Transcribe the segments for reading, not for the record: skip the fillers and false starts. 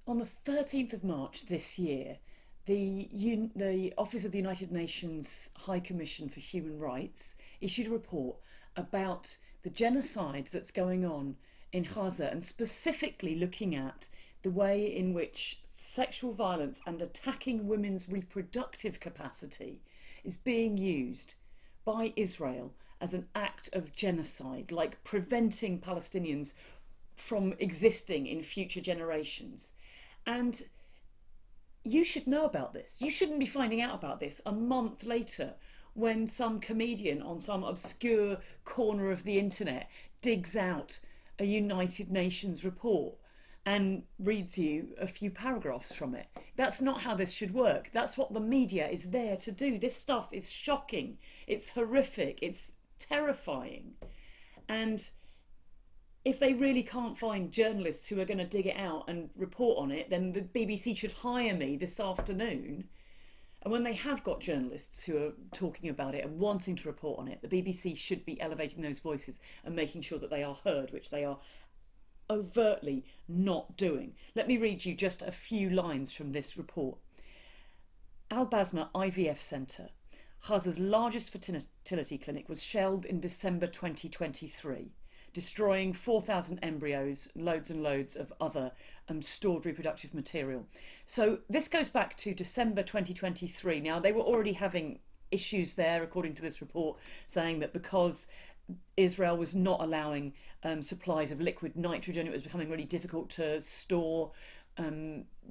On the 13th of March this year, the Office of the United Nations High Commission for Human Rights issued a report about the genocide that's going on in Gaza, and specifically looking at the way in which sexual violence and attacking women's reproductive capacity is being used by Israel as an act of genocide, like preventing Palestinians from existing in future generations. And you should know about this. You shouldn't be finding out about this a month later when some comedian on some obscure corner of the internet digs out a United Nations report and reads you a few paragraphs from it. That's not how this should work. That's what the media is there to do. This stuff is shocking. It's horrific. It's terrifying. And if they really can't find journalists who are going to dig it out and report on it, then the BBC should hire me this afternoon. And when they have got journalists who are talking about it and wanting to report on it, the BBC should be elevating those voices and making sure that they are heard, which they are overtly not doing. Let me read you just a few lines from this report. Al Basma IVF Centre, Gaza's largest fertility clinic, was shelled in December 2023. Destroying 4,000 embryos, loads and loads of other stored reproductive material. So this goes back to December 2023. Now, they were already having issues there, according to this report, saying that because Israel was not allowing supplies of liquid nitrogen, it was becoming really difficult to store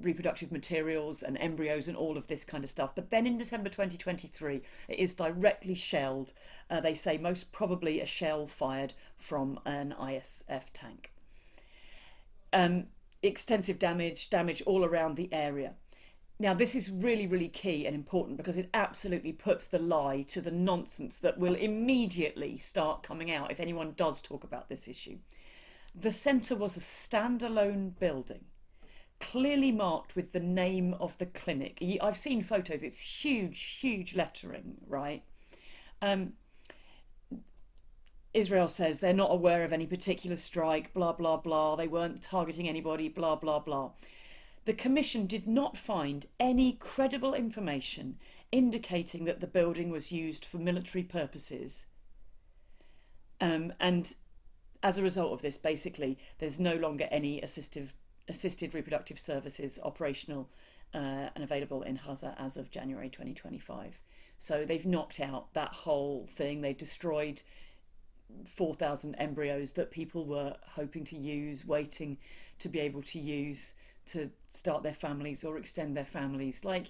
reproductive materials and embryos and all of this kind of stuff. But then in December 2023, it is directly shelled. They say most probably a shell fired from an ISF tank. Extensive damage all around the area. Now, this is really, really key and important because it absolutely puts the lie to the nonsense that will immediately start coming out if anyone does talk about this issue. The centre was a standalone building, clearly marked with the name of the clinic. I've seen photos, it's huge, huge lettering, right? Israel says they're not aware of any particular strike, blah, blah, blah. They weren't targeting anybody, blah, blah, blah. The Commission did not find any credible information indicating that the building was used for military purposes. And as a result of this, basically, there's no longer any assisted reproductive services operational and available in Gaza as of January 2025. So they've knocked out that whole thing. They've destroyed 4,000 embryos that people were hoping to use, waiting to be able to use to start their families or extend their families. Like,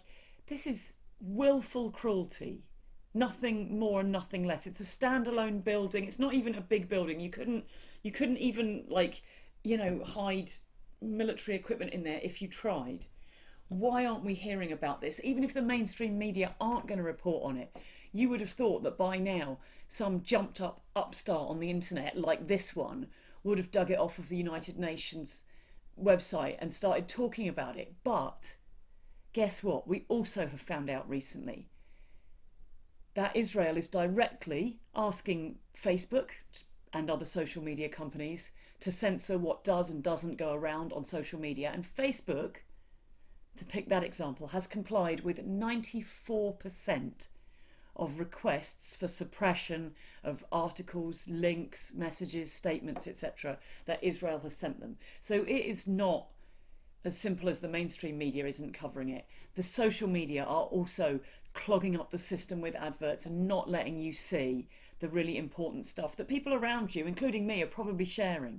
this is willful cruelty. Nothing more and nothing less. It's a standalone building. It's not even a big building. You couldn't even, like, hide military equipment in there if you tried. Why aren't we hearing about this? Even if the mainstream media aren't going to report on it, you would have thought that by now some jumped up upstart on the internet like this one would have dug it off of the United Nations website and started talking about it. But guess what? We also have found out recently that Israel is directly asking Facebook and other social media companies to censor what does and doesn't go around on social media. And Facebook, to pick that example, has complied with 94% of requests for suppression of articles, links, messages, statements, etc. that Israel has sent them. So it is not as simple as the mainstream media isn't covering it. The social media are also clogging up the system with adverts and not letting you see the really important stuff that people around you, including me, are probably sharing.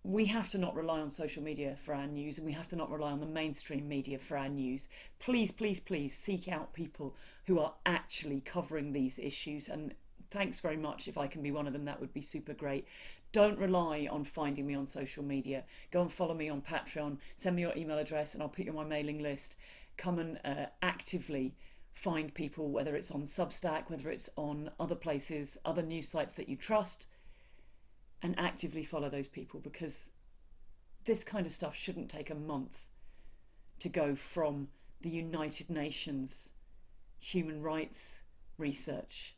We have to not rely on social media for our news, and we have to not rely on the mainstream media for our news. Please, please, please seek out people who are actually covering these issues, and thanks very much. If I can be one of them, that would be super great. Don't rely on finding me on social media. Go and follow me on Patreon, send me your email address and I'll put you on my mailing list. Come and actively find people, whether it's on Substack, whether it's on other places, other news sites that you trust, and actively follow those people, because this kind of stuff shouldn't take a month to go from the United Nations human rights research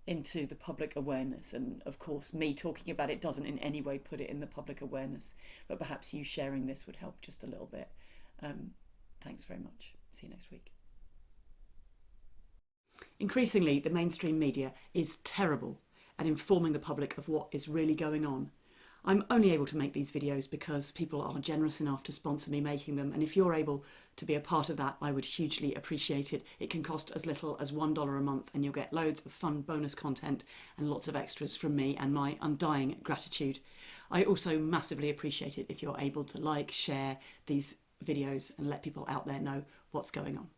into the public awareness. And of course, me talking about it doesn't in any way put it in the public awareness, but perhaps you sharing this would help just a little bit. Thanks very much. See you next week. Increasingly, the mainstream media is terrible at informing the public of what is really going on. I'm only able to make these videos because people are generous enough to sponsor me making them, and if you're able to be a part of that, I would hugely appreciate it. It can cost as little as $1 a month, and you'll get loads of fun bonus content and lots of extras from me, and my undying gratitude. I also massively appreciate it if you're able to like, share these videos and let people out there know what's going on.